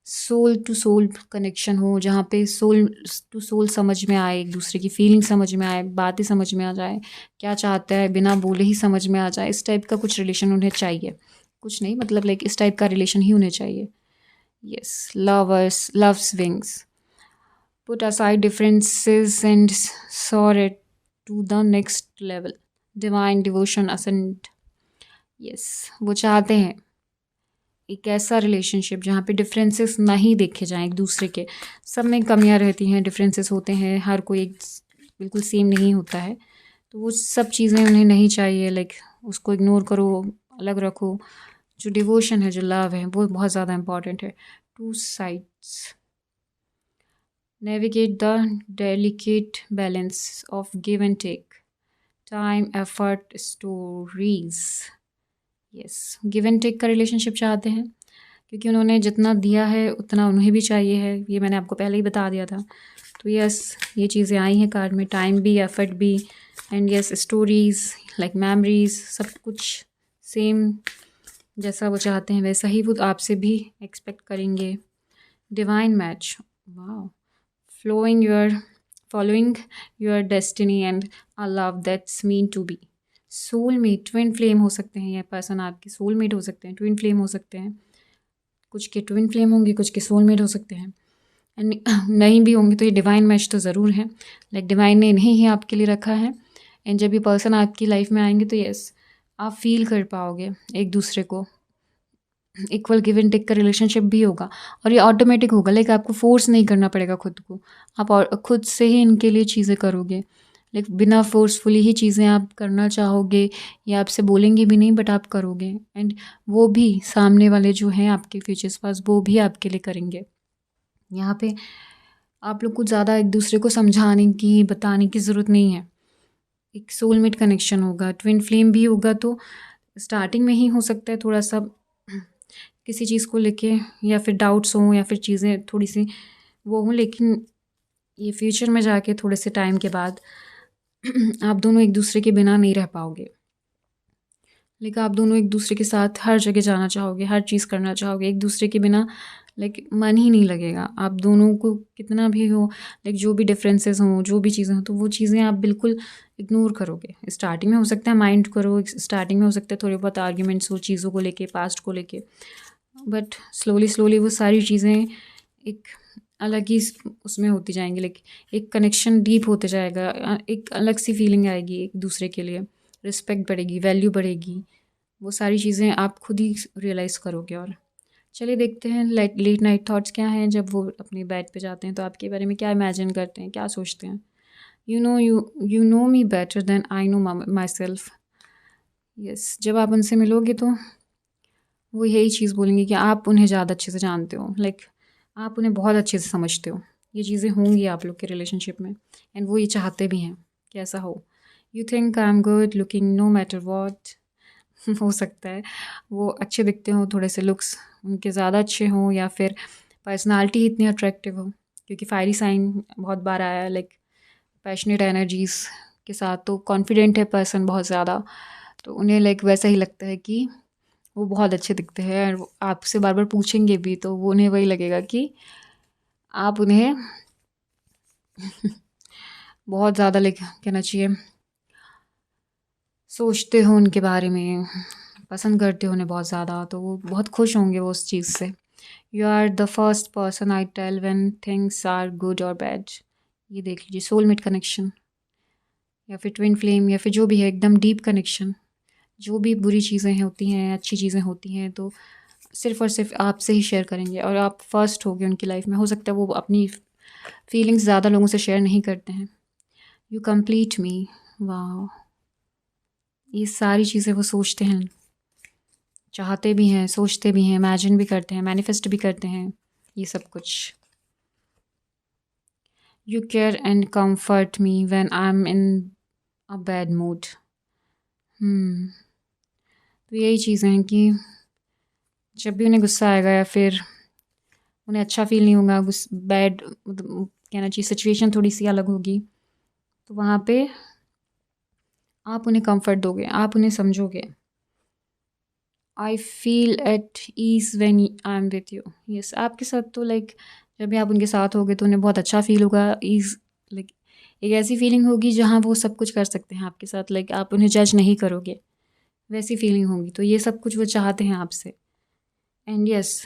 सोल टू सोल कनेक्शन हो, जहाँ पे सोल टू सोल समझ में आए, एक दूसरे की फीलिंग समझ में आए, बातें समझ में आ जाए, क्या चाहता है बिना बोले ही समझ में आ जाए, इस टाइप का कुछ रिलेशन उन्हें चाहिए। कुछ नहीं मतलब लाइक इस टाइप का रिलेशन ही उन्हें चाहिए। Yes, loves wings, put aside differences and soar it to the next level, divine devotion ascent। Yes, वो चाहते हैं एक ऐसा रिलेशनशिप जहाँ पे डिफरेंसेस नहीं देखे जाएं एक दूसरे के। सब में कमियां रहती हैं, डिफरेंसेस होते हैं, हर कोई एक बिल्कुल सेम नहीं होता है, तो वो सब चीज़ें उन्हें नहीं चाहिए, लाइक उसको इग्नोर करो, अलग रखो। जो डिवोशन है, जो लव है, वो बहुत ज़्यादा इम्पॉर्टेंट है। Two sides navigate the delicate balance of give and take, time, effort, stories। Yes, give and take का रिलेशनशिप चाहते हैं, क्योंकि उन्होंने जितना दिया है उतना उन्हें भी चाहिए है, ये मैंने आपको पहले ही बता दिया था। तो यस, ये चीज़ें आई हैं कार्ड में, टाइम भी, एफर्ट भी, and yes stories, like memories, सब कुछ सेम जैसा वो चाहते हैं वैसा ही वो आपसे भी एक्सपेक्ट करेंगे। डिवाइन मैच, वाह, flowing your following your destiny and a love that's meant to be। Soulmate, twin flame हो सकते हैं, ये पर्सन आपके सोलमेट हो सकते हैं, ट्विन फ्लेम हो सकते हैं, कुछ के ट्विन फ्लेम होंगे, कुछ के सोलमेट हो सकते हैं, एंड नहीं भी होंगे तो ये डिवाइन मैच तो ज़रूर है, लाइक डिवाइन ने इन्हें ही आपके लिए रखा है। एंड जब ये पर्सन आपकी लाइफ में आएंगे तो यस, आप फील कर पाओगे एक दूसरे को, इक्वल गिव एंड टेक का रिलेशनशिप भी होगा, और ये ऑटोमेटिक होगा, लाइक आपको फोर्स नहीं करना पड़ेगा खुद को, आप और खुद से ही इनके लिए चीज़ें करोगे, लाइक बिना फोर्सफुली ही चीज़ें आप करना चाहोगे, या आपसे बोलेंगे भी नहीं बट आप करोगे, एंड वो भी सामने वाले जो हैं आपके फ्यूचर्स पास, वो भी आपके लिए करेंगे। यहाँ पे आप लोग को ज़्यादा एक दूसरे को समझाने की, बताने की ज़रूरत नहीं है। एक सोलमेट कनेक्शन होगा, ट्विन फ्लेम भी होगा, तो स्टार्टिंग में ही हो सकता है थोड़ा सा किसी चीज़ को लेके, या फिर डाउट्स हों, या फिर चीज़ें थोड़ी सी वो हों, लेकिन ये फ्यूचर में जाके थोड़े से टाइम के बाद आप दोनों एक दूसरे के बिना नहीं रह पाओगे, लेकिन आप दोनों एक दूसरे के साथ हर जगह जाना चाहोगे, हर चीज़ करना चाहोगे, एक दूसरे के बिना लाइक मन ही नहीं लगेगा। आप दोनों को कितना भी हो, लाइक जो भी डिफरेंसेस हों, जो भी चीज़ें हों, तो वो चीज़ें आप बिल्कुल इग्नोर करोगे। स्टार्टिंग में हो सकता है माइंड करो, स्टार्टिंग में हो सकता है थोड़े बहुत आर्ग्यूमेंट्स हो चीज़ों को लेके, पास्ट को लेके, बट स्लोली स्लोली वो सारी चीज़ें एक अलग ही उसमें होती जाएंगी, लाइक एक कनेक्शन डीप होते जाएगा, एक अलग सी फीलिंग आएगी एक दूसरे के लिए, रिस्पेक्ट बढ़ेगी, वैल्यू बढ़ेगी, वो सारी चीज़ें आप खुद ही रियलाइज़ करोगे। और चलिए देखते हैं लेट नाइट थॉट्स क्या हैं, जब वो अपने बेड पे जाते हैं तो आपके बारे में क्या इमेजिन करते हैं, क्या सोचते हैं। You know me better than I know myself. Yes, जब आप उनसे मिलोगे तो वो यही चीज़ बोलेंगे कि आप उन्हें ज़्यादा अच्छे से जानते हो, लाइक आप उन्हें बहुत अच्छे से समझते हो। ये चीज़ें होंगी आप लोग के रिलेशनशिप में, एंड वो ये चाहते भी हैं कि ऐसा हो। You think I am good looking no matter what. हो सकता है वो अच्छे दिखते हों, थोड़े से लुक्स उनके ज़्यादा अच्छे हों, या फिर पर्सनालिटी इतनी अट्रैक्टिव हो, क्योंकि फायरी साइन बहुत बार आया है, लाइक पैशनेट एनर्जीज़ के साथ, तो कॉन्फिडेंट है पर्सन बहुत ज़्यादा, तो उन्हें लाइक वैसा ही लगता है कि वो बहुत अच्छे दिखते हैं, और आपसे बार बार पूछेंगे भी तो वो उन्हें वही लगेगा कि आप उन्हें बहुत ज़्यादा लाइक कहना चाहिए सोचते हो उनके बारे में, पसंद करते हो उन्हें बहुत ज़्यादा, तो वो बहुत खुश होंगे वो उस चीज़ से। You are the first person I tell when things are good और बैड। ये देख लीजिए, सोलमेट कनेक्शन या फिर ट्विन फ्लेम या फिर जो भी है, एकदम डीप कनेक्शन, जो भी बुरी चीज़ें होती हैं, अच्छी चीज़ें होती हैं, तो सिर्फ़ और सिर्फ़ आपसे ही शेयर करेंगे और आप फर्स्ट होगे उनकी लाइफ में। हो सकता है वो अपनी फीलिंग्स ज़्यादा लोगों से शेयर नहीं करते हैं। यू कंप्लीट मी। वाह! ये सारी चीज़ें वो सोचते हैं, चाहते भी हैं, सोचते भी हैं, इमेजिन भी करते हैं, मैनिफेस्ट भी करते हैं, ये सब कुछ। You care and comfort me when I am in a bad mood. तो यही चीज़ें हैं कि जब भी उन्हें गुस्सा आएगा या फिर उन्हें अच्छा फ़ील नहीं होगा, बैड कहना चाहिए सिचुएशन थोड़ी सी अलग होगी, तो वहाँ पे आप उन्हें कंफर्ट दोगे, आप उन्हें समझोगे। I feel at ease when I am with you. Yes, आपके साथ तो लाइक जब भी आप उनके साथ होगे तो उन्हें बहुत अच्छा फ़ील होगा। ईज़ लाइक एक ऐसी फीलिंग होगी जहाँ वो सब कुछ कर सकते हैं आपके साथ, लाइक आप उन्हें जज नहीं करोगे, वैसी फीलिंग होगी। तो ये सब कुछ वो चाहते हैं आपसे। एंड यस,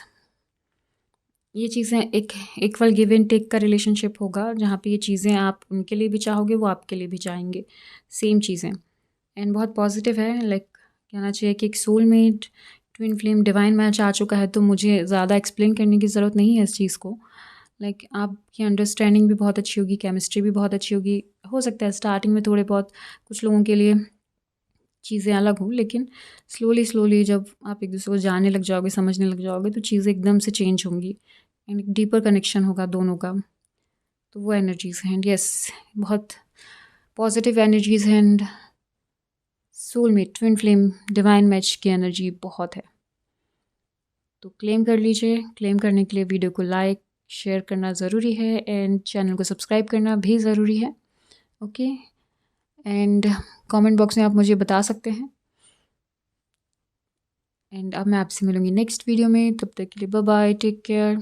ये चीज़ें एक इक्वल गिव एंड टेक का रिलेशनशिप होगा, जहाँ पे ये चीज़ें आप उनके लिए भी चाहोगे, वो आपके लिए भी चाहेंगे, सेम चीज़ें। एंड बहुत पॉजिटिव है, लाइक कहना चाहिए कि एक soulmate, twin flame, divine match आ चुका है, तो मुझे ज़्यादा एक्सप्लेन करने की ज़रूरत नहीं है इस चीज़ को। लाइक आपकी अंडरस्टैंडिंग भी बहुत अच्छी होगी, केमिस्ट्री भी बहुत अच्छी होगी। हो सकता है स्टार्टिंग में थोड़े बहुत कुछ लोगों के लिए चीज़ें अलग हों, लेकिन स्लोली स्लोली जब आप एक दूसरे को जानने लग जाओगे, समझने लग जाओगे, तो चीज़ें एकदम से चेंज होंगी एंड एक डीपर कनेक्शन होगा दोनों का। तो वो एनर्जीज़ हैं। एंड यस, बहुत पॉजिटिव एनर्जीज़ हैं and soulmate, twin flame, divine match की एनर्जी बहुत है। तो क्लेम कर लीजिए। क्लेम करने के लिए वीडियो को लाइक शेयर करना ज़रूरी है एंड चैनल को सब्सक्राइब करना भी ज़रूरी है। ओके, एंड कमेंट बॉक्स में आप मुझे बता सकते हैं। एंड अब मैं आपसे मिलूँगी नेक्स्ट वीडियो में, तब तक के लिए बाय बाय, टेक केयर।